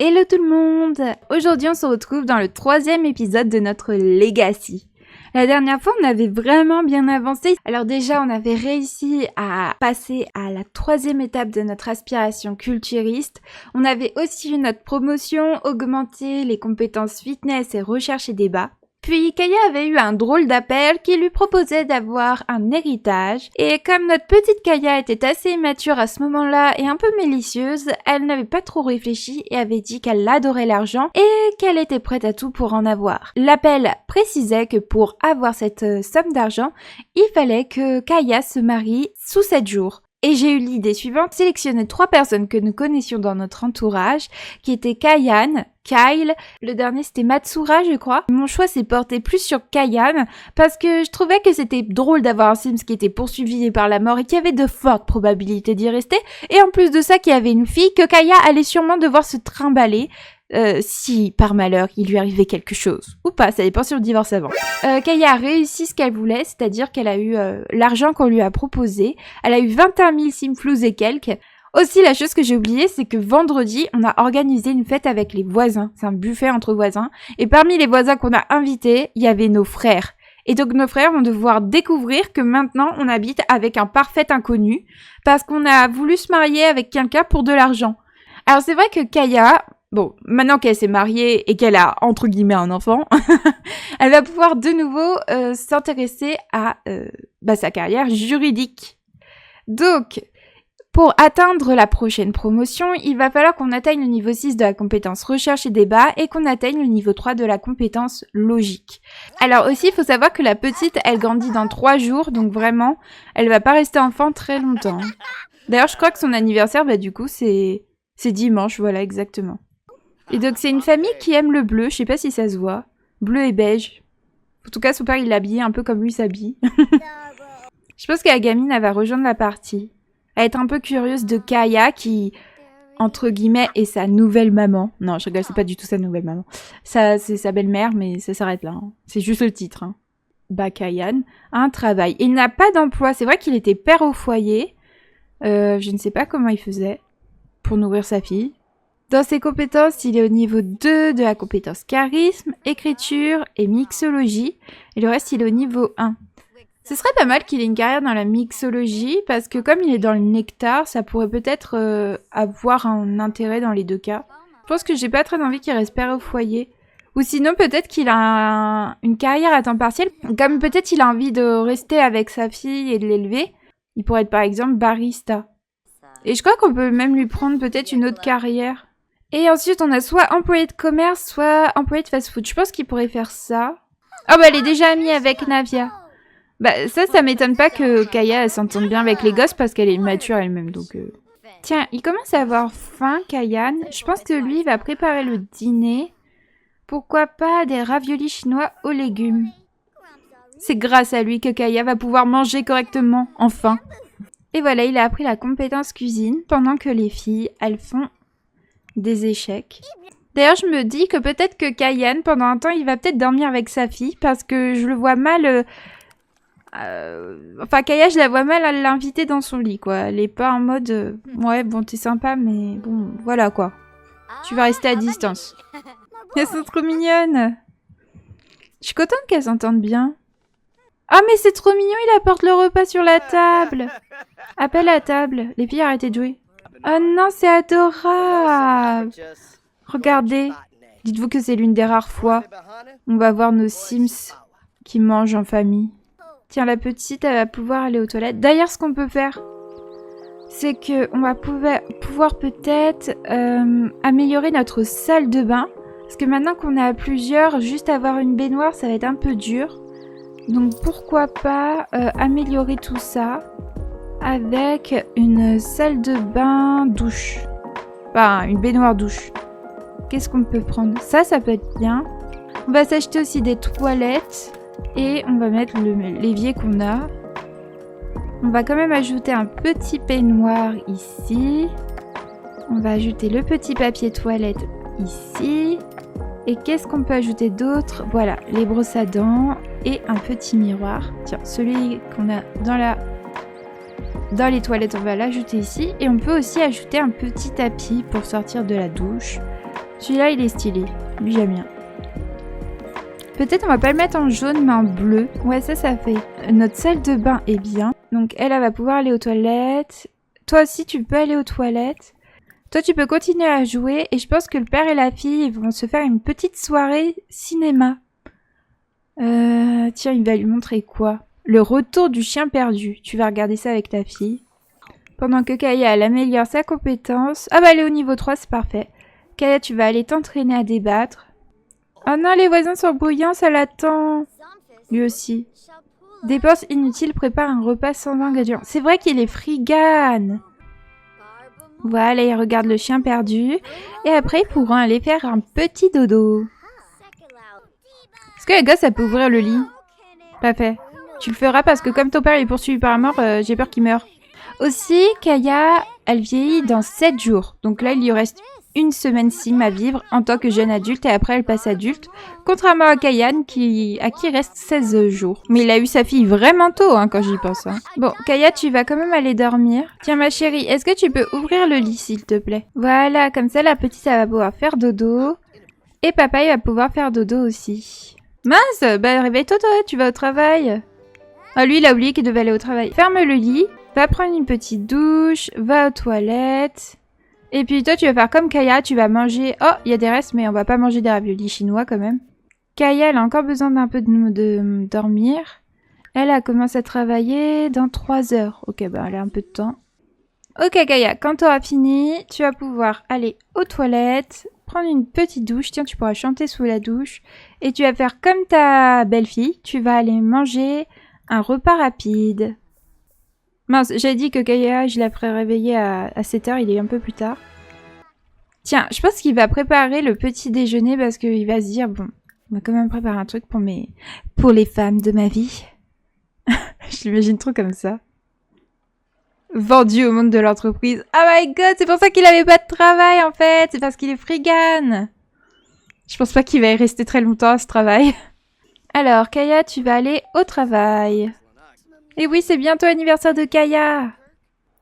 Hello tout le monde! Aujourd'hui on se retrouve dans le 3e épisode de notre Legacy. La dernière fois on avait vraiment bien avancé. Alors déjà on avait réussi à passer à la 3e étape de notre aspiration culturiste. On avait aussi eu notre promotion, augmenter les compétences fitness et recherche et débat. Puis Kaya avait eu un drôle d'appel qui lui proposait d'avoir un héritage. Et comme notre petite Kaya était assez immature à ce moment-là et un peu malicieuse, elle n'avait pas trop réfléchi et avait dit qu'elle adorait l'argent et qu'elle était prête à tout pour en avoir. L'appel précisait que pour avoir cette somme d'argent, il fallait que Kaya se marie sous 7 jours. Et j'ai eu l'idée suivante, sélectionner 3 personnes que nous connaissions dans notre entourage, qui étaient Kayan, Kyle, le dernier c'était Matsura je crois. Mon choix s'est porté plus sur Kayan, parce que je trouvais que c'était drôle d'avoir un Sims qui était poursuivi par la mort et qui avait de fortes probabilités d'y rester, et en plus de ça qu'il y avait une fille que Kaya allait sûrement devoir se trimballer, si par malheur il lui arrivait quelque chose. Ou pas, ça dépend si on divorce avant. Kaya a réussi ce qu'elle voulait, c'est-à-dire qu'elle a eu l'argent qu'on lui a proposé. Elle a eu 21 000 simflous et quelques. Aussi, la chose que j'ai oubliée, c'est que vendredi, on a organisé une fête avec les voisins. C'est un buffet entre voisins. Et parmi les voisins qu'on a invités, il y avait nos frères. Et donc nos frères vont devoir découvrir que maintenant on habite avec un parfait inconnu parce qu'on a voulu se marier avec quelqu'un pour de l'argent. Alors c'est vrai que Kaya... Bon, maintenant qu'elle s'est mariée et qu'elle a, entre guillemets, un enfant, elle va pouvoir de nouveau s'intéresser à sa carrière juridique. Donc, pour atteindre la prochaine promotion, il va falloir qu'on atteigne le niveau 6 de la compétence recherche et débat et qu'on atteigne le niveau 3 de la compétence logique. Alors aussi, il faut savoir que la petite, elle grandit dans 3 jours, donc vraiment, elle va pas rester enfant très longtemps. D'ailleurs, je crois que son anniversaire, du coup, c'est dimanche, voilà, exactement. Et donc c'est une famille qui aime le bleu, je sais pas si ça se voit, bleu et beige. En tout cas son père il l'habille un peu comme lui s'habille. Je pense que la gamine elle va rejoindre la partie. Elle va être un peu curieuse de Kaya qui, entre guillemets, est sa nouvelle maman. Non je rigole, c'est pas du tout sa nouvelle maman. Ça c'est sa belle-mère mais ça s'arrête là. Hein. C'est juste le titre. Hein. Kayan a un travail. Il n'a pas d'emploi, c'est vrai qu'il était père au foyer. Je ne sais pas comment il faisait pour nourrir sa fille. Dans ses compétences, il est au niveau 2 de la compétence charisme, écriture et mixologie. Et le reste, il est au niveau 1. Ce serait pas mal qu'il ait une carrière dans la mixologie, parce que comme il est dans le nectar, ça pourrait peut-être avoir un intérêt dans les deux cas. Je pense que j'ai pas très envie qu'il reste père au foyer. Ou sinon, peut-être qu'il a une carrière à temps partiel. Comme peut-être il a envie de rester avec sa fille et de l'élever, il pourrait être par exemple barista. Et je crois qu'on peut même lui prendre peut-être une autre carrière. Et ensuite, on a soit employé de commerce, soit employé de fast-food. Je pense qu'il pourrait faire ça. Oh, elle est déjà amie avec Navia. Ça m'étonne pas que Kaya elle s'entende bien avec les gosses parce qu'elle est immature elle-même, donc... Tiens, il commence à avoir faim, Kayan. Je pense que lui, il va préparer le dîner. Pourquoi pas des raviolis chinois aux légumes. C'est grâce à lui que Kaya va pouvoir manger correctement, enfin. Et voilà, il a appris la compétence cuisine pendant que les filles, elles font... des échecs. D'ailleurs, je me dis que peut-être que Kayan, pendant un temps, il va peut-être dormir avec sa fille, parce que je le vois mal... Kaya, je la vois mal à l'inviter dans son lit, quoi. Elle est pas en mode... ouais, bon, t'es sympa, mais bon, voilà, quoi. Tu vas rester à distance. Elles sont trop mignonnes. Je suis contente qu'elles s'entendent bien. Ah, mais c'est trop mignon, il apporte le repas sur la table. Appelle à table. Les filles, arrêtez de jouer. Oh non, c'est adorable! Regardez, dites-vous que c'est l'une des rares fois où on va voir nos Sims qui mangent en famille. Tiens, la petite, elle va pouvoir aller aux toilettes. D'ailleurs, ce qu'on peut faire, c'est qu'on va pouvoir peut-être améliorer notre salle de bain. Parce que maintenant qu'on est à plusieurs, juste avoir une baignoire, ça va être un peu dur. Donc pourquoi pas améliorer tout ça avec une salle de bain douche. Enfin, une baignoire douche. Qu'est-ce qu'on peut prendre? Ça peut être bien. On va s'acheter aussi des toilettes. Et on va mettre l'évier qu'on a. On va quand même ajouter un petit peignoir ici. On va ajouter le petit papier toilette ici. Et qu'est-ce qu'on peut ajouter d'autre? Voilà, les brosses à dents et un petit miroir. Tiens, celui qu'on a dans les toilettes, on va l'ajouter ici. Et on peut aussi ajouter un petit tapis pour sortir de la douche. Celui-là, il est stylé. Lui, j'aime bien. Peut-être on va pas le mettre en jaune, mais en bleu. Ouais, ça fait. Notre salle de bain est bien. Donc, elle va pouvoir aller aux toilettes. Toi aussi, tu peux aller aux toilettes. Toi, tu peux continuer à jouer. Et je pense que le père et la fille vont se faire une petite soirée cinéma. Tiens, il va lui montrer quoi? Le retour du chien perdu. Tu vas regarder ça avec ta fille. Pendant que Kaya, elle améliore sa compétence. Ah bah, elle est au niveau 3, c'est parfait. Kaya, tu vas aller t'entraîner à débattre. Oh non, les voisins sont bruyants, ça l'attend. Lui aussi. Dépenses inutiles, prépare un repas sans ingrédients. C'est vrai qu'il est frigane. Voilà, il regarde le chien perdu. Et après, ils pourront aller faire un petit dodo. Est-ce que la gosse, elle peut ouvrir le lit? Pas fait. Tu le feras parce que comme ton père est poursuivi par la mort, j'ai peur qu'il meure. Aussi, Kaya, elle vieillit dans 7 jours. Donc là, il lui reste une semaine sim à vivre en tant que jeune adulte et après elle passe adulte. Contrairement à Kayan à qui reste 16 jours. Mais il a eu sa fille vraiment tôt hein, quand j'y pense. Hein. Bon, Kaya, tu vas quand même aller dormir. Tiens ma chérie, est-ce que tu peux ouvrir le lit s'il te plaît? Voilà, comme ça la petite elle va pouvoir faire dodo. Et papa il va pouvoir faire dodo aussi. Mince, bah réveille-toi toi, tu vas au travail. Ah lui il a oublié qu'il devait aller au travail. Ferme le lit, va prendre une petite douche, va aux toilettes. Et puis toi, tu vas faire comme Kaya, tu vas manger... Oh, il y a des restes, mais on va pas manger des raviolis chinois quand même. Kaya, elle a encore besoin d'un peu de dormir. Elle commence à travailler dans 3 heures. Ok, bah elle a un peu de temps. Ok Kaya, quand tu auras fini, tu vas pouvoir aller aux toilettes, prendre une petite douche. Tiens, tu pourras chanter sous la douche. Et tu vas faire comme ta belle-fille, tu vas aller manger un repas rapide. Mince, j'ai dit que Kaya, je la ferais réveiller à 7h, il est un peu plus tard. Tiens, je pense qu'il va préparer le petit déjeuner parce qu'il va se dire, bon, on va quand même préparer un truc pour les femmes de ma vie. Je l'imagine trop comme ça. Vendu au monde de l'entreprise. Oh my god, c'est pour ça qu'il avait pas de travail en fait, c'est parce qu'il est frigane. Je pense pas qu'il va y rester très longtemps à ce travail. Alors, Kaya, tu vas aller au travail. Et oui, c'est bientôt l'anniversaire de Kaya.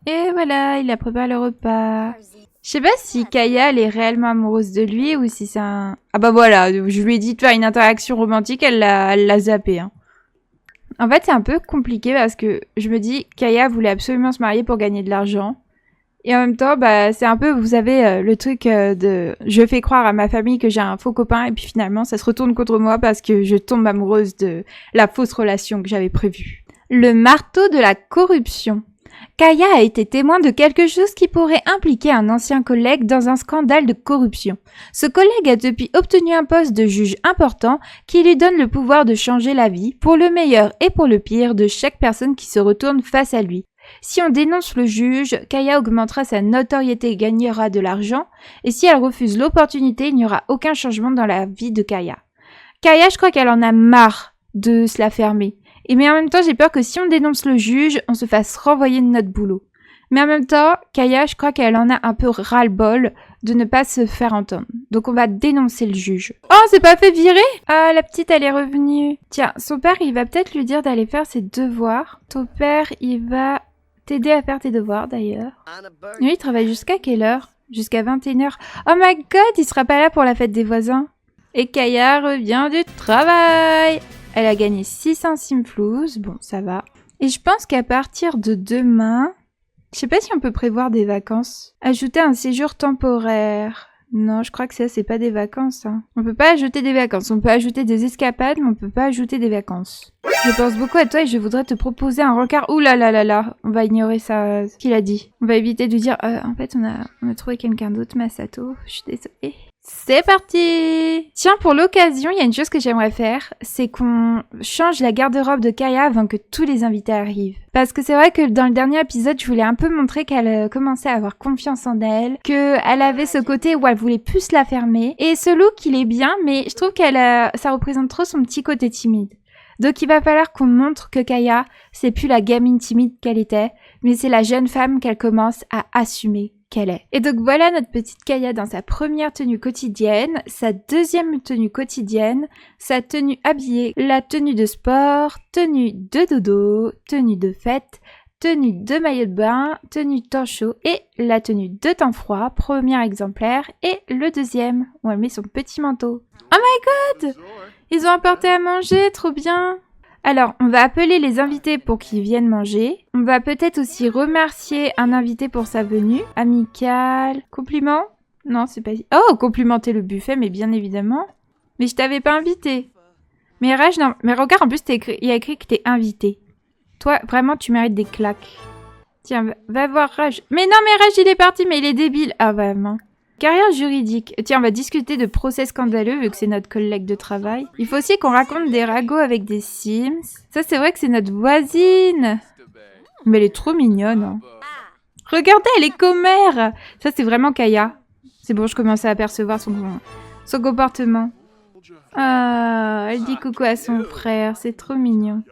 Et voilà, il a préparé le repas. Je sais pas si Kaya, elle est réellement amoureuse de lui ou si c'est un... Ah bah voilà, je lui ai dit de faire une interaction romantique, elle l'a zappé. Hein. En fait, c'est un peu compliqué parce que je me dis, Kaya voulait absolument se marier pour gagner de l'argent. Et en même temps, bah, c'est un peu, vous savez, le truc de... Je fais croire à ma famille que j'ai un faux copain et puis finalement, ça se retourne contre moi parce que je tombe amoureuse de la fausse relation que j'avais prévue. Le marteau de la corruption. Kaya a été témoin de quelque chose qui pourrait impliquer un ancien collègue dans un scandale de corruption. Ce collègue a depuis obtenu un poste de juge important qui lui donne le pouvoir de changer la vie, pour le meilleur et pour le pire, de chaque personne qui se retourne face à lui. Si on dénonce le juge, Kaya augmentera sa notoriété et gagnera de l'argent, et si elle refuse l'opportunité, il n'y aura aucun changement dans la vie de Kaya. Kaya, je crois qu'elle en a marre de se la fermer. Mais en même temps, j'ai peur que si on dénonce le juge, on se fasse renvoyer de notre boulot. Mais en même temps, Kaya, je crois qu'elle en a un peu ras-le-bol de ne pas se faire entendre. Donc on va dénoncer le juge. Oh, c'est pas fait virer? Ah, la petite, elle est revenue. Tiens, son père, il va peut-être lui dire d'aller faire ses devoirs. Ton père, il va t'aider à faire tes devoirs, d'ailleurs. Lui, il travaille jusqu'à quelle heure? Jusqu'à 21h. Oh my god, il sera pas là pour la fête des voisins. Et Kaya revient du travail. Elle a gagné 600 simflouz, bon ça va. Et je pense qu'à partir de demain, je sais pas si on peut prévoir des vacances. Ajouter un séjour temporaire. Non, je crois que ça c'est pas des vacances. Hein. On peut pas ajouter des vacances, on peut ajouter des escapades, mais on peut pas ajouter des vacances. Je pense beaucoup à toi et je voudrais te proposer un rencard. Ouh là là là là, on va ignorer ça, ce qu'il a dit. On va éviter de dire, en fait on a trouvé quelqu'un d'autre, Masato, je suis désolée. C'est parti! Tiens, pour l'occasion, il y a une chose que j'aimerais faire, c'est qu'on change la garde-robe de Kaya avant que tous les invités arrivent. Parce que c'est vrai que dans le dernier épisode, je voulais un peu montrer qu'elle commençait à avoir confiance en elle, qu'elle avait ce côté où elle voulait plus la fermer. Et ce look, il est bien, mais je trouve ça représente trop son petit côté timide. Donc il va falloir qu'on montre que Kaya, c'est plus la gamine timide qu'elle était, mais c'est la jeune femme qu'elle commence à assumer qu'elle est. Et donc voilà notre petite Kaya dans sa première tenue quotidienne, sa deuxième tenue quotidienne, sa tenue habillée, la tenue de sport, tenue de dodo, tenue de fête, tenue de maillot de bain, tenue de temps chaud et la tenue de temps froid, premier exemplaire, et le deuxième, où elle met son petit manteau. Oh my god! Ils ont apporté à manger, trop bien! Alors, on va appeler les invités pour qu'ils viennent manger. On va peut-être aussi remercier un invité pour sa venue. Amical. Compliment? Non, c'est pas... Oh, complimenter le buffet, mais bien évidemment. Mais je t'avais pas invité. Mais Raj, non. Mais regarde, en plus, il y a écrit que t'es invité. Toi, vraiment, tu mérites des claques. Tiens, va voir Raj. Mais non, mais Raj, il est parti, mais il est débile. Ah, vraiment. Carrière juridique. Tiens, on va discuter de procès scandaleux vu que c'est notre collègue de travail. Il faut aussi qu'on raconte des ragots avec des Sims. Ça, c'est vrai que c'est notre voisine. Mais elle est trop mignonne. Hein. Regardez, elle est commère. Ça, c'est vraiment Kaya. C'est bon, je commence à apercevoir son comportement. Ah, elle dit coucou à son frère. C'est trop mignon.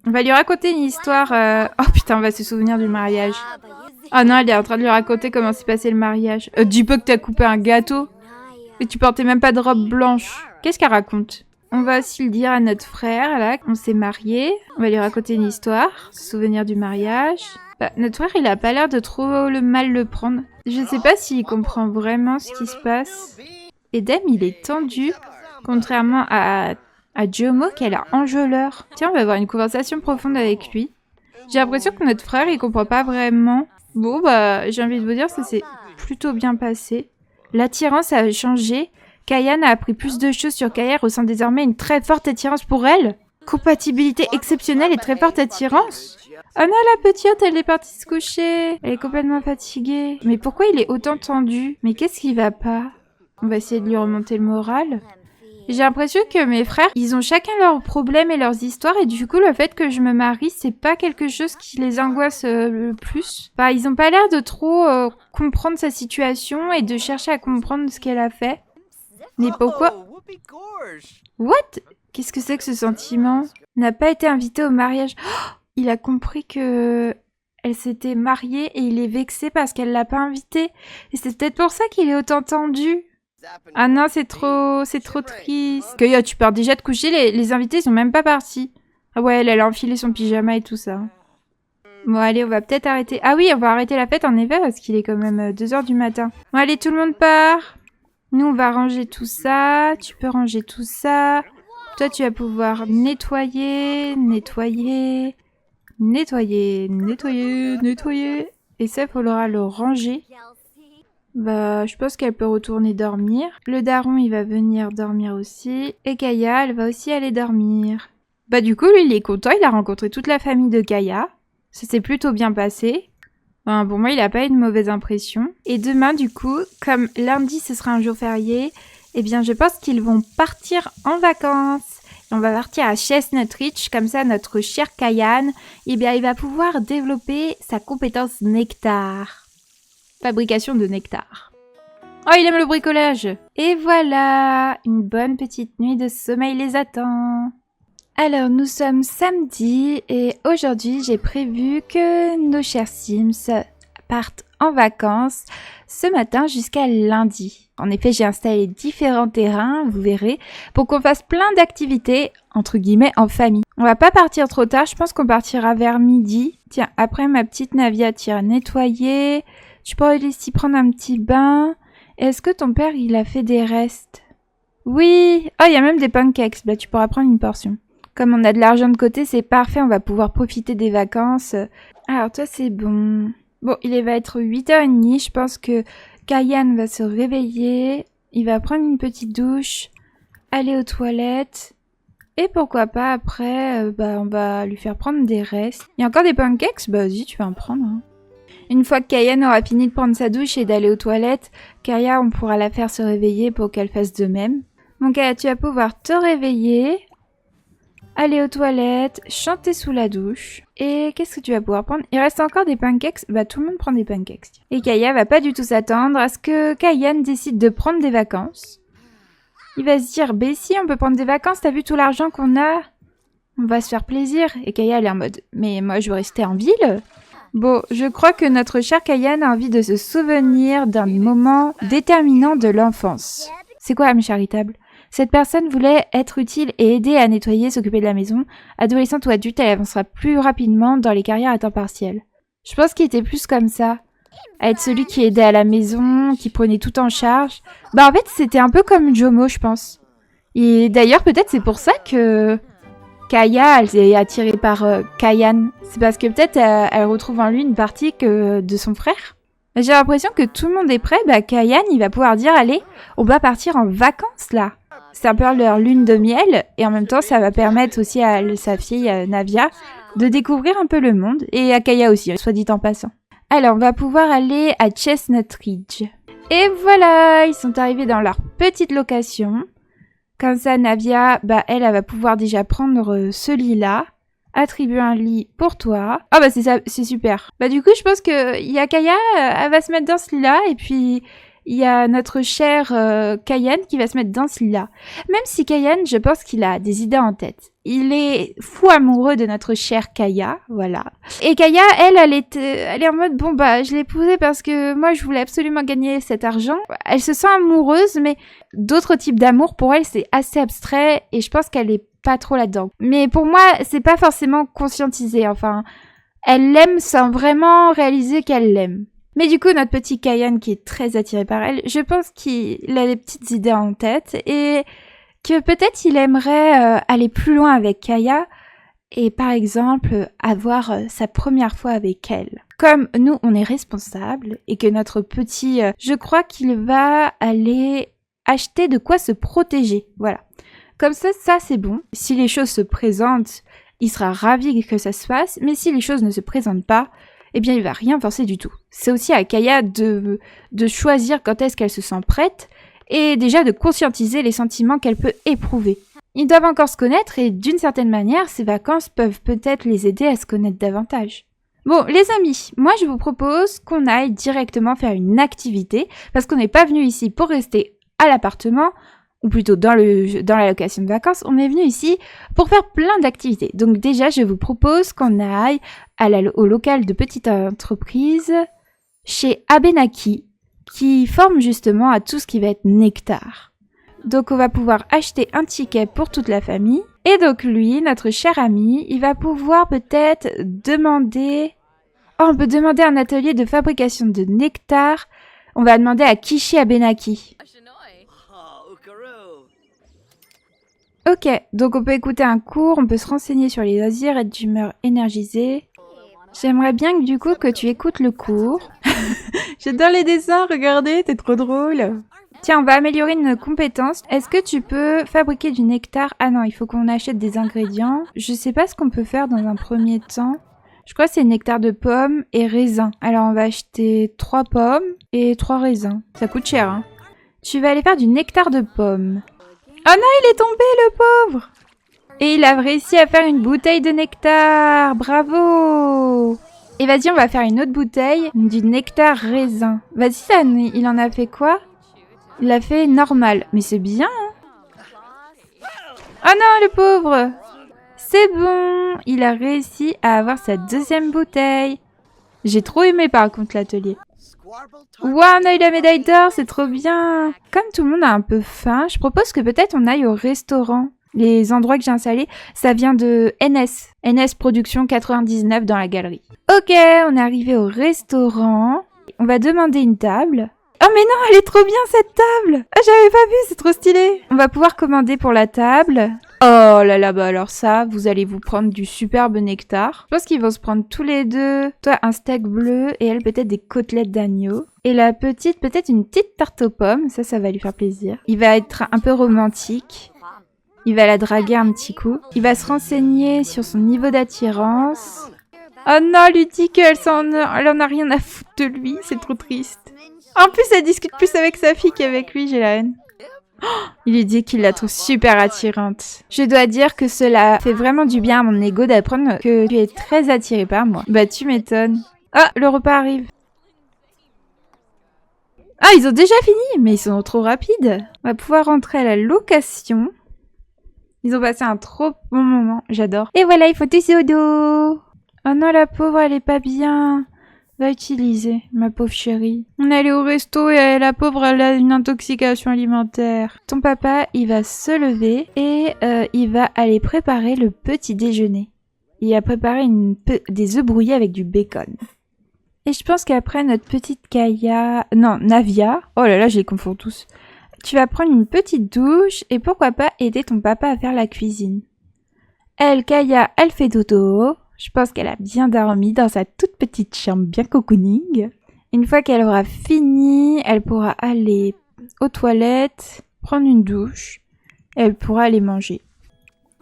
On va lui raconter une histoire... Oh putain, on va se souvenir du mariage. Ah non, elle est en train de lui raconter comment s'est passé le mariage. Dis pas que t'as coupé un gâteau. Et tu portais même pas de robe blanche. Qu'est-ce qu'elle raconte? On va aussi le dire à notre frère, là, qu'on s'est mariés. On va lui raconter une histoire, se souvenir du mariage. Bah, notre frère, il a pas l'air de trop mal le prendre. Je sais pas s'il comprend vraiment ce qui se passe. Edem, il est tendu, contrairement à Jomo, qu'elle a enjôleur. Tiens, on va avoir une conversation profonde avec lui. J'ai l'impression que notre frère, il comprend pas vraiment. Bon, bah, j'ai envie de vous dire, ça s'est plutôt bien passé. L'attirance a changé. Kayan a appris plus de choses sur Kaya et ressent désormais une très forte attirance pour elle. Compatibilité exceptionnelle et très forte attirance. Oh non, la petite, elle est partie se coucher. Elle est complètement fatiguée. Mais pourquoi il est autant tendu? Mais qu'est-ce qui va pas? On va essayer de lui remonter le moral. J'ai l'impression que mes frères, ils ont chacun leurs problèmes et leurs histoires et du coup, le fait que je me marie, c'est pas quelque chose qui les angoisse le plus. Enfin, ils ont pas l'air de trop comprendre sa situation et de chercher à comprendre ce qu'elle a fait. Mais pourquoi? What? Qu'est-ce que c'est que ce sentiment? N'a pas été invité au mariage. Oh, il a compris que elle s'était mariée et il est vexé parce qu'elle l'a pas invité. Et c'est peut-être pour ça qu'il est autant tendu. Ah non, c'est trop triste. Kaya, tu pars déjà te coucher, les invités sont même pas partis. Ah ouais, elle a enfilé son pyjama et tout ça. Bon, allez, on va peut-être arrêter. Ah oui, on va arrêter la fête en effet parce qu'il est quand même 2h du matin. Bon, allez, tout le monde part. Nous, on va ranger tout ça. Tu peux ranger tout ça. Toi, tu vas pouvoir nettoyer. Et ça, il faudra le ranger. Bah, je pense qu'elle peut retourner dormir. Le daron, il va venir dormir aussi. Et Kaya, elle va aussi aller dormir. Bah, du coup, lui, il est content. Il a rencontré toute la famille de Kaya. Ça s'est plutôt bien passé. Enfin, pour moi, il a pas eu de mauvaise impression. Et demain, du coup, comme lundi, ce sera un jour férié, eh bien, je pense qu'ils vont partir en vacances. Et on va partir à Chestnut Ridge. Comme ça, notre cher Kayan, eh bien, il va pouvoir développer sa compétence nectar. Fabrication de nectar. Oh, il aime le bricolage. Et voilà, une bonne petite nuit de sommeil les attend. Alors, nous sommes samedi et aujourd'hui, j'ai prévu que nos chers Sims partent en vacances ce matin jusqu'à lundi. En effet, j'ai installé différents terrains, vous verrez, pour qu'on fasse plein d'activités, entre guillemets, en famille. On va pas partir trop tard, je pense qu'on partira vers midi. Tiens, après ma petite Navia tire nettoyer. Tu peux aller s'y prendre un petit bain. Est-ce que ton père, il a fait des restes? Oui. Oh, il y a même des pancakes. Bah, tu pourras prendre une portion. Comme on a de l'argent de côté, c'est parfait. On va pouvoir profiter des vacances. Alors, toi, c'est bon. Bon, il va être 8h30. Je pense que Kayan va se réveiller. Il va prendre une petite douche. Aller aux toilettes. Et pourquoi pas, après, on va lui faire prendre des restes. Il y a encore des pancakes? Bah, vas-y, tu vas en prendre, hein. Une fois que Kayan aura fini de prendre sa douche et d'aller aux toilettes, Kaya, on pourra la faire se réveiller pour qu'elle fasse de même. Bon, Kaya, tu vas pouvoir te réveiller, aller aux toilettes, chanter sous la douche. Et qu'est-ce que tu vas pouvoir prendre? Il reste encore des pancakes. Bah, tout le monde prend des pancakes. Et Kaya va pas du tout s'attendre à ce que Kayan décide de prendre des vacances. Il va se dire, bah si, on peut prendre des vacances, t'as vu tout l'argent qu'on a? On va se faire plaisir. Et Kaya, elle est en mode, mais moi, je veux rester en ville. Bon, je crois que notre cher Kayan a envie de se souvenir d'un moment déterminant de l'enfance. C'est quoi, âme charitable? Cette personne voulait être utile et aider à nettoyer, s'occuper de la maison. Adolescente ou adulte, elle avancera plus rapidement dans les carrières à temps partiel. Je pense qu'il était plus comme ça. À être celui qui aidait à la maison, qui prenait tout en charge. Bah en fait, c'était un peu comme Jomo, je pense. Et d'ailleurs, peut-être c'est pour ça que Kaya, elle est attirée par Kayan. C'est parce que peut-être elle retrouve en lui une partie de son frère. J'ai l'impression que tout le monde est prêt. Bah Kayan, il va pouvoir dire, allez, on va partir en vacances là. C'est un peu leur lune de miel. Et en même temps, ça va permettre aussi à sa fille Navia de découvrir un peu le monde. Et à Kaya aussi, soit dit en passant. Alors, on va pouvoir aller à Chestnut Ridge. Et voilà, ils sont arrivés dans leur petite location. Comme ça, Navia, bah, elle va pouvoir déjà prendre ce lit-là. Attribuer un lit pour toi. Ah bah c'est ça, c'est super. Bah du coup, je pense que Kaya, elle va se mettre dans ce lit-là. Et puis, il y a notre cher Kayan qui va se mettre dans ce lit-là. Même si Kayan, je pense qu'il a des idées en tête. Il est fou amoureux de notre chère Kaya, voilà. Et Kaya, elle est en mode, bon bah, je l'ai épousée parce que moi, je voulais absolument gagner cet argent. Elle se sent amoureuse, mais d'autres types d'amour, pour elle, c'est assez abstrait et je pense qu'elle est pas trop là-dedans. Mais pour moi, c'est pas forcément conscientisé, enfin, elle l'aime sans vraiment réaliser qu'elle l'aime. Mais du coup, notre petit Kayan qui est très attiré par elle, je pense qu'il a des petites idées en tête et que peut-être il aimerait aller plus loin avec Kaya et par exemple avoir sa première fois avec elle. Comme nous, on est responsables et que notre petit... je crois qu'il va aller acheter de quoi se protéger. Voilà. Comme ça c'est bon. Si les choses se présentent, il sera ravi que ça se fasse. Mais si les choses ne se présentent pas, eh bien, il va rien forcer du tout. C'est aussi à Kaya de choisir quand est-ce qu'elle se sent prête et déjà de conscientiser les sentiments qu'elle peut éprouver. Ils doivent encore se connaître et d'une certaine manière, ces vacances peuvent peut-être les aider à se connaître davantage. Bon, les amis, moi je vous propose qu'on aille directement faire une activité parce qu'on n'est pas venu ici pour rester à l'appartement ou plutôt dans la location de vacances, on est venu ici pour faire plein d'activités. Donc déjà, je vous propose qu'on aille au local de petite entreprise chez Abenaki, qui forme justement à tout ce qui va être nectar. Donc on va pouvoir acheter un ticket pour toute la famille. Et donc lui, notre cher ami, il va pouvoir peut-être demander... Oh, on peut demander un atelier de fabrication de nectar. On va demander à Kishi Abenaki. Ok, donc on peut écouter un cours, on peut se renseigner sur les loisirs, être d'humeur énergisée. J'aimerais bien que du coup que tu écoutes le cours. J'adore les dessins, regardez, t'es trop drôle. Tiens, on va améliorer une compétence. Est-ce que tu peux fabriquer du nectar? Ah non, il faut qu'on achète des ingrédients. Je sais pas ce qu'on peut faire dans un premier temps. Je crois que c'est nectar de pommes et raisins. Alors on va acheter 3 pommes et 3 raisins. Ça coûte cher, hein. Tu vas aller faire du nectar de pommes. Oh non, il est tombé, le pauvre! Et il a réussi à faire une bouteille de nectar. Bravo! Et vas-y, on va faire une autre bouteille du nectar raisin. Vas-y, il en a fait quoi? Il a fait normal. Mais c'est bien, hein? Oh non, le pauvre! C'est bon! Il a réussi à avoir sa deuxième bouteille. J'ai trop aimé par contre l'atelier. Waouh, on a eu la médaille d'or, c'est trop bien! Comme tout le monde a un peu faim, je propose que peut-être on aille au restaurant. Les endroits que j'ai installés, ça vient de NS. NS Production 99 dans la galerie. Ok, on est arrivé au restaurant. On va demander une table. Oh mais non, elle est trop bien cette table! Ah, j'avais pas vu, c'est trop stylé! On va pouvoir commander pour la table. Oh là là, bah alors ça, vous allez vous prendre du superbe nectar. Je pense qu'ils vont se prendre tous les deux. Toi, un steak bleu et elle peut-être des côtelettes d'agneau. Et la petite, peut-être une petite tarte aux pommes. Ça va lui faire plaisir. Il va être un peu romantique. Il va la draguer un petit coup. Il va se renseigner sur son niveau d'attirance. Oh non, lui dit qu'elle en a rien à foutre de lui. C'est trop triste. En plus, elle discute plus avec sa fille qu'avec lui. J'ai la haine. Oh, il lui dit qu'il la trouve super attirante. Je dois dire que cela fait vraiment du bien à mon ego d'apprendre que tu es très attiré par moi. Bah, tu m'étonnes. Ah, le repas arrive. Ah, ils ont déjà fini, mais ils sont trop rapides. On va pouvoir rentrer à la location. Ils ont passé un trop bon moment, j'adore. Et voilà, il faut tisser au dos. Oh non, la pauvre, elle est pas bien. Va utiliser, ma pauvre chérie. On est allé au resto et la pauvre, elle a une intoxication alimentaire. Ton papa, il va se lever et il va aller préparer le petit déjeuner. Il a préparé des œufs brouillés avec du bacon. Et je pense qu'après, notre petite Kaya... Non, Navia. Oh là là, je les confonds tous. Tu vas prendre une petite douche et pourquoi pas aider ton papa à faire la cuisine. Elle, Kaya, elle fait dodo. Je pense qu'elle a bien dormi dans sa toute petite chambre bien cocooning. Une fois qu'elle aura fini, elle pourra aller aux toilettes, prendre une douche. Et elle pourra aller manger.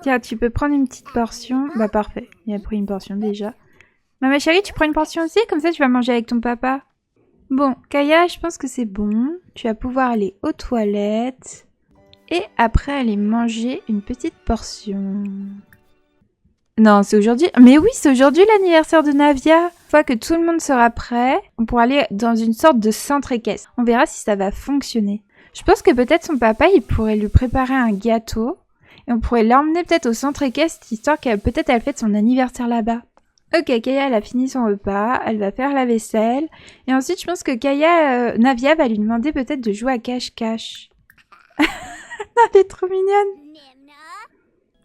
Tiens, tu peux prendre une petite portion. Bah parfait, il a pris une portion déjà. Ma chérie, tu prends une portion aussi? Comme ça, tu vas manger avec ton papa. Bon, Kaya, je pense que c'est bon. Tu vas pouvoir aller aux toilettes. Et après, aller manger une petite portion. Non, c'est aujourd'hui. Mais oui, c'est aujourd'hui l'anniversaire de Navia. Une fois que tout le monde sera prêt, on pourra aller dans une sorte de centre équestre. On verra si ça va fonctionner. Je pense que peut-être son papa, il pourrait lui préparer un gâteau. Et on pourrait l'emmener peut-être au centre équestre, histoire qu'elle peut-être elle fête son anniversaire là-bas. Ok, Kaya, elle a fini son repas. Elle va faire la vaisselle. Et ensuite, je pense que Navia va lui demander peut-être de jouer à cache-cache. Elle est trop mignonne.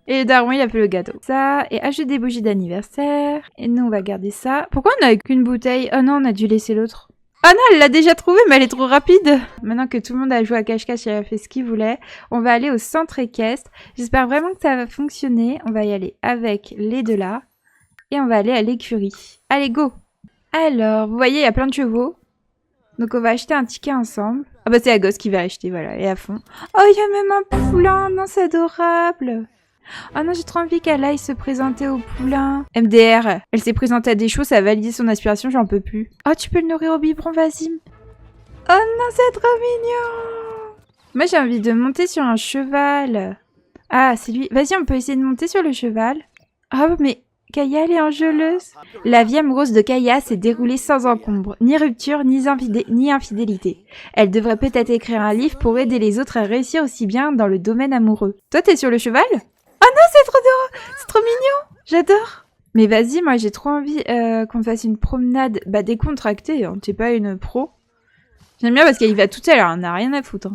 Et Darwin, il a fait le gâteau. Ça, et acheter des bougies d'anniversaire. Et nous, on va garder ça. Pourquoi on n'a qu'une bouteille? Oh non, on a dû laisser l'autre. Ah non, elle l'a déjà trouvée, mais elle est trop rapide. Maintenant que tout le monde a joué à cache-cache et a fait ce qu'il voulait, on va aller au centre équestre. J'espère vraiment que ça va fonctionner. On va y aller avec les deux là. Et on va aller à l'écurie. Allez, go! Alors, vous voyez, il y a plein de chevaux. Donc on va acheter un ticket ensemble. Ah bah c'est la gosse qui va acheter, voilà, elle est à fond. Oh, il y a même un poulain, non, c'est adorable. Oh non, j'ai trop envie qu'elle aille se présenter au poulain. MDR, elle s'est présentée à des chevaux, ça a validé son aspiration, j'en peux plus. Oh, tu peux le nourrir au biberon, vas-y. Oh non, c'est trop mignon. Moi, j'ai envie de monter sur un cheval. Ah, c'est lui. Vas-y, on peut essayer de monter sur le cheval. Oh, mais Kaya, elle est enjôleuse. La vie amoureuse de Kaya s'est déroulée sans encombre, ni rupture, ni infidélité. Elle devrait peut-être écrire un livre pour aider les autres à réussir aussi bien dans le domaine amoureux. Toi, t'es sur le cheval? Oh non, c'est trop mignon. J'adore. Mais vas-y, moi j'ai trop envie qu'on fasse une promenade décontractée. Hein. T'es pas une pro. J'aime bien parce qu'elle y va toute seule, elle en a rien à foutre.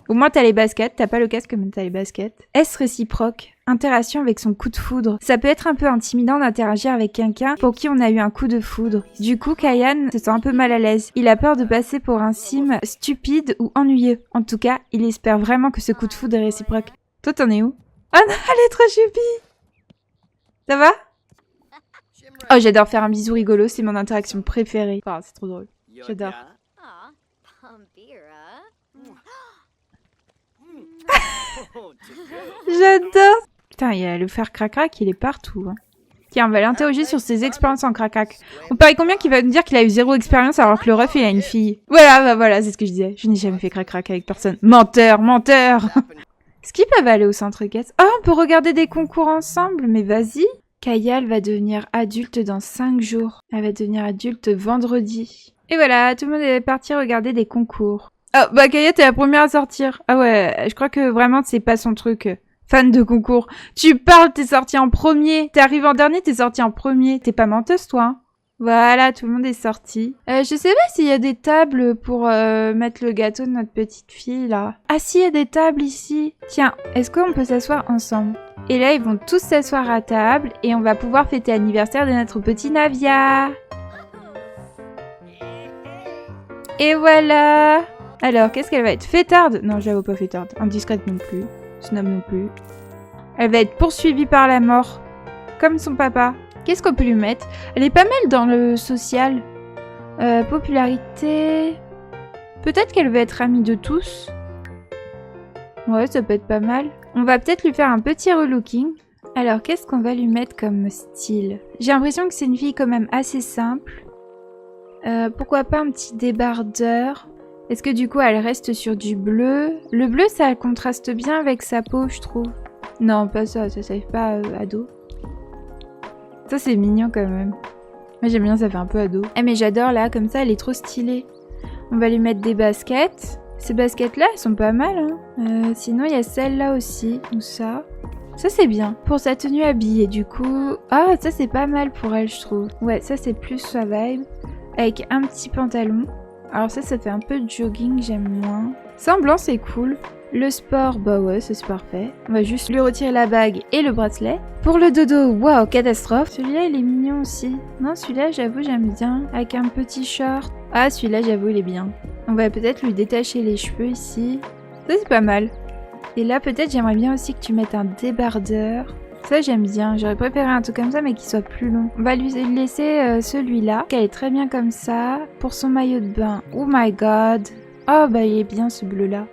Au moins t'as les baskets, t'as pas le casque mais t'as les baskets. Est-ce réciproque? Interaction avec son coup de foudre. Ça peut être un peu intimidant d'interagir avec quelqu'un pour qui on a eu un coup de foudre. Du coup, Kayan se sent un peu mal à l'aise. Il a peur de passer pour un sim stupide ou ennuyeux. En tout cas, il espère vraiment que ce coup de foudre est réciproque. Toi, t'en es où? Oh non, elle est trop choupi! Ça va? Oh, j'adore faire un bisou rigolo, c'est mon interaction préférée. Oh, c'est trop drôle. J'adore. J'adore! Putain, il y a le fer crac-crac, il est partout. Hein. Tiens, on va l'interroger sur ses expériences en crac-crac. On parie combien qu'il va nous dire qu'il a eu 0 expérience alors que le ref, il a une fille. Voilà, bah voilà, c'est ce que je disais. Je n'ai jamais fait crac-crac avec personne. Menteur, menteur! Est-ce qu'ils peuvent aller au centre équestre? Oh, on peut regarder des concours ensemble, mais vas-y. Kaya, elle va devenir adulte dans 5 jours. Elle va devenir adulte vendredi. Et voilà, tout le monde est parti regarder des concours. Oh, bah Kaya, t'es la première à sortir. Ah ouais, je crois que vraiment, c'est pas son truc. Fan de concours. Tu parles, t'es sorti en premier. T'es arrivé en dernier, t'es sorti en premier. T'es pas menteuse, toi, hein? Voilà, tout le monde est sorti. Je sais pas s'il y a des tables pour mettre le gâteau de notre petite fille, là. Ah si, il y a des tables ici. Tiens, est-ce qu'on peut s'asseoir ensemble? Et là, ils vont tous s'asseoir à table et on va pouvoir fêter l'anniversaire de notre petit Navia. Et voilà. Alors, qu'est-ce qu'elle va être? Fêtarde? Non, j'avoue pas fêtarde. Indiscrète non plus. Snob non plus. Elle va être poursuivie par la mort. Comme son papa. Qu'est-ce qu'on peut lui mettre? Elle est pas mal dans le social. Popularité... Peut-être qu'elle va être amie de tous. Ouais, ça peut être pas mal. On va peut-être lui faire un petit relooking. Alors, qu'est-ce qu'on va lui mettre comme style? J'ai l'impression que c'est une fille quand même assez simple. Pourquoi pas un petit débardeur? Est-ce que du coup, elle reste sur du bleu? Le bleu, ça contraste bien avec sa peau, je trouve. Non, pas ça. Ça fait pas ado. Ça, c'est mignon quand même. Moi, j'aime bien, ça fait un peu ado. Eh, mais j'adore, là, comme ça, elle est trop stylée. On va lui mettre des baskets. Ces baskets-là, elles sont pas mal, hein. Sinon, il y a celle-là aussi, ou ça. Ça c'est bien. Pour sa tenue habillée du coup. Ah ça c'est pas mal pour elle je trouve. Ouais ça c'est plus sa vibe. Avec un petit pantalon. Alors ça fait un peu de jogging, j'aime moins. Ça en blanc c'est cool. Le sport, bah ouais c'est parfait. On va juste lui retirer la bague et le bracelet. Pour le dodo, waouh catastrophe. Celui-là il est mignon aussi. Non celui-là j'avoue j'aime bien. Avec un petit short. Ah celui-là j'avoue il est bien. On va peut-être lui détacher les cheveux ici. Ça c'est pas mal. Et là peut-être j'aimerais bien aussi que tu mettes un débardeur. Ça j'aime bien, j'aurais préféré un truc comme ça mais qui soit plus long. On va lui laisser celui-là, qui est très bien comme ça. Pour son maillot de bain, oh my god. Oh bah il est bien ce bleu là.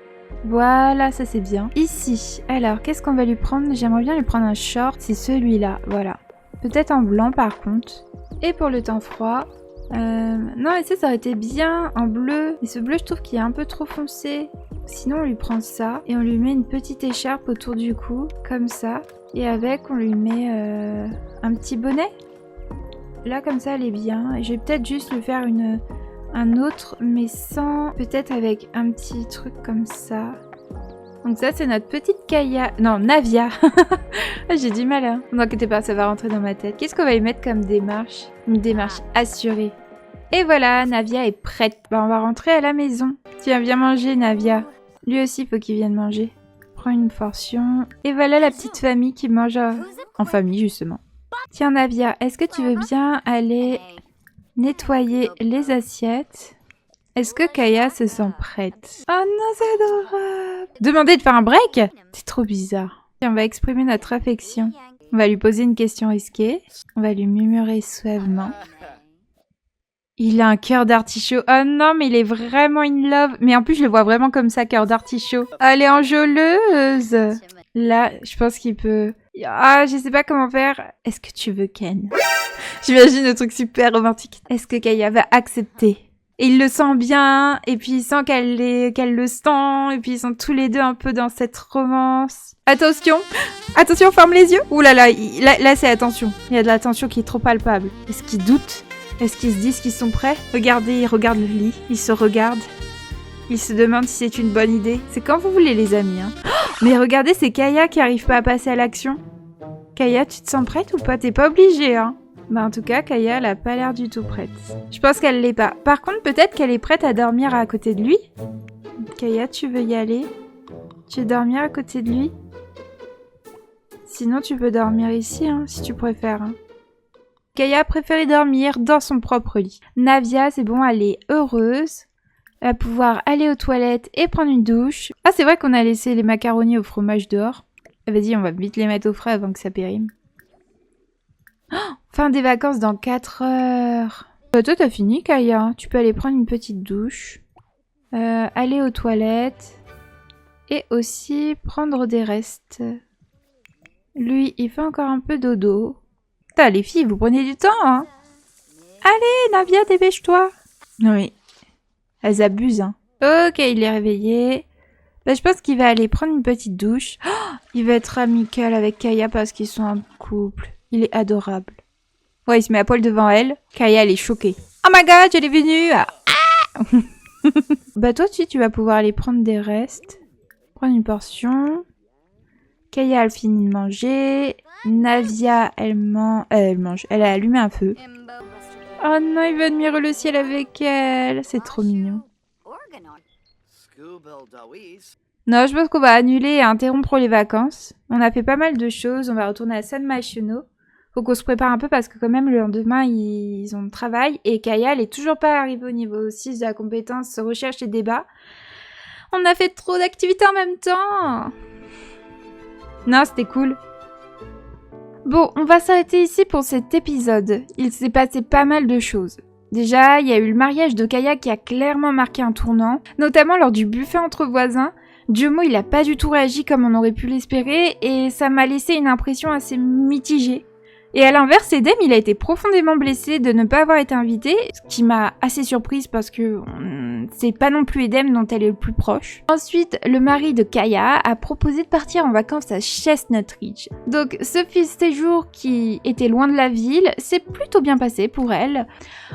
Voilà, ça c'est bien. Ici, alors qu'est-ce qu'on va lui prendre? J'aimerais bien lui prendre un short, c'est celui-là, voilà. Peut-être en blanc par contre. Et pour le temps froid, non mais ça aurait été bien en bleu. Mais ce bleu je trouve qu'il est un peu trop foncé. Sinon on lui prend ça et on lui met une petite écharpe autour du cou, comme ça. Et avec on lui met un petit bonnet. Là comme ça elle est bien. Et je vais peut-être juste lui faire un autre mais sans... Peut-être avec un petit truc comme ça. Donc ça c'est notre petite Kaya... Non, Navia. J'ai du mal hein. Non, inquiétez pas, ça va rentrer dans ma tête. Qu'est-ce qu'on va lui mettre comme démarche? Une démarche assurée. Et voilà, Navia est prête. Bah on va rentrer à la maison. Tiens, viens manger Navia. Lui aussi il faut qu'il vienne manger. Prends une portion. Et voilà la petite famille qui mange en famille justement. Tiens Navia, est-ce que tu veux bien aller nettoyer les assiettes? Est-ce que Kaya se sent prête? Oh non, c'est adorable! Demander de faire un break? C'est trop bizarre. Et on va exprimer notre affection. On va lui poser une question risquée. On va lui murmurer suavement. Il a un cœur d'artichaut. Oh non, mais il est vraiment in love. Mais en plus, je le vois vraiment comme ça, cœur d'artichaut. Elle est enjôleuse. Là, je pense qu'il peut... Ah, je sais pas comment faire. Est-ce que tu veux Ken? J'imagine le truc super romantique. Est-ce que Kaya va accepter? Et il le sent bien, et puis il sent qu'elle le sent, et puis ils sont tous les deux un peu dans cette romance. Attention! Attention, ferme les yeux! Ouh là là, là c'est attention. Il y a de l'attention qui est trop palpable. Est-ce qu'ils doutent? Est-ce qu'ils se disent qu'ils sont prêts? Regardez, ils regardent le lit, ils se regardent. Ils se demandent si c'est une bonne idée. C'est quand vous voulez les amis, hein. Oh, mais regardez, c'est Kaya qui arrive pas à passer à l'action. Kaya, tu te sens prête ou pas? T'es pas obligée, hein. Bah en tout cas, Kaya, elle a pas l'air du tout prête. Je pense qu'elle l'est pas. Par contre, peut-être qu'elle est prête à dormir à côté de lui. Kaya, tu veux y aller? Tu veux dormir à côté de lui? Sinon, tu peux dormir ici, hein, si tu préfères. Hein. Kaya a préféré dormir dans son propre lit. Navia, c'est bon, elle est heureuse. Elle va pouvoir aller aux toilettes et prendre une douche. Ah, c'est vrai qu'on a laissé les macaronis au fromage dehors. Vas-y, on va vite les mettre au frais avant que ça périme. Oh, fin des vacances dans 4 heures. Toi, t'as fini, Kaya. Tu peux aller prendre une petite douche. Aller aux toilettes. Et aussi prendre des restes. Lui, il fait encore un peu dodo. Putain, les filles, vous prenez du temps, hein. Allez, Navia, dépêche-toi. Oui. Elles abusent, hein. Ok, il est réveillé. Bah, je pense qu'il va aller prendre une petite douche. Oh, il va être amical avec Kaya parce qu'ils sont un couple. Il est adorable. Ouais, il se met à poil devant elle. Kaya, elle est choquée. Oh my god, elle est venue. Ah. Bah toi, tu vas pouvoir aller prendre des restes. Prendre une portion. Kaya, elle finit de manger. Navia, elle mange. Elle a allumé un feu. Oh non, il veut admirer le ciel avec elle. C'est trop mignon. Non, je pense qu'on va annuler et interrompre les vacances. On a fait pas mal de choses. On va retourner à San Myshuno. Faut qu'on se prépare un peu parce que quand même le lendemain, ils ont le travail. Et Kaya, elle est toujours pas arrivée au niveau 6 de la compétence recherche et débat. On a fait trop d'activités en même temps. Non, c'était cool. Bon, on va s'arrêter ici pour cet épisode. Il s'est passé pas mal de choses. Déjà, il y a eu le mariage de Kaya qui a clairement marqué un tournant, notamment lors du buffet entre voisins. Jomo, il a pas du tout réagi comme on aurait pu l'espérer et ça m'a laissé une impression assez mitigée. Et à l'inverse, Edem, il a été profondément blessé de ne pas avoir été invité, ce qui m'a assez surprise parce que c'est pas non plus Edem dont elle est le plus proche. Ensuite, le mari de Kaya a proposé de partir en vacances à Chestnut Ridge. Donc ce séjour qui était loin de la ville, s'est plutôt bien passé pour elle.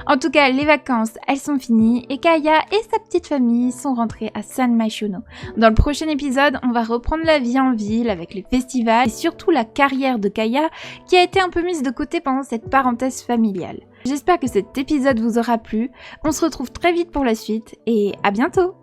En tout cas, les vacances, elles sont finies et Kaya et sa petite famille sont rentrés à San Myshuno. Dans le prochain épisode, on va reprendre la vie en ville avec les festivals et surtout la carrière de Kaya qui a été un peu mise de côté pendant cette parenthèse familiale. J'espère que cet épisode vous aura plu. On se retrouve très vite pour la suite et à bientôt!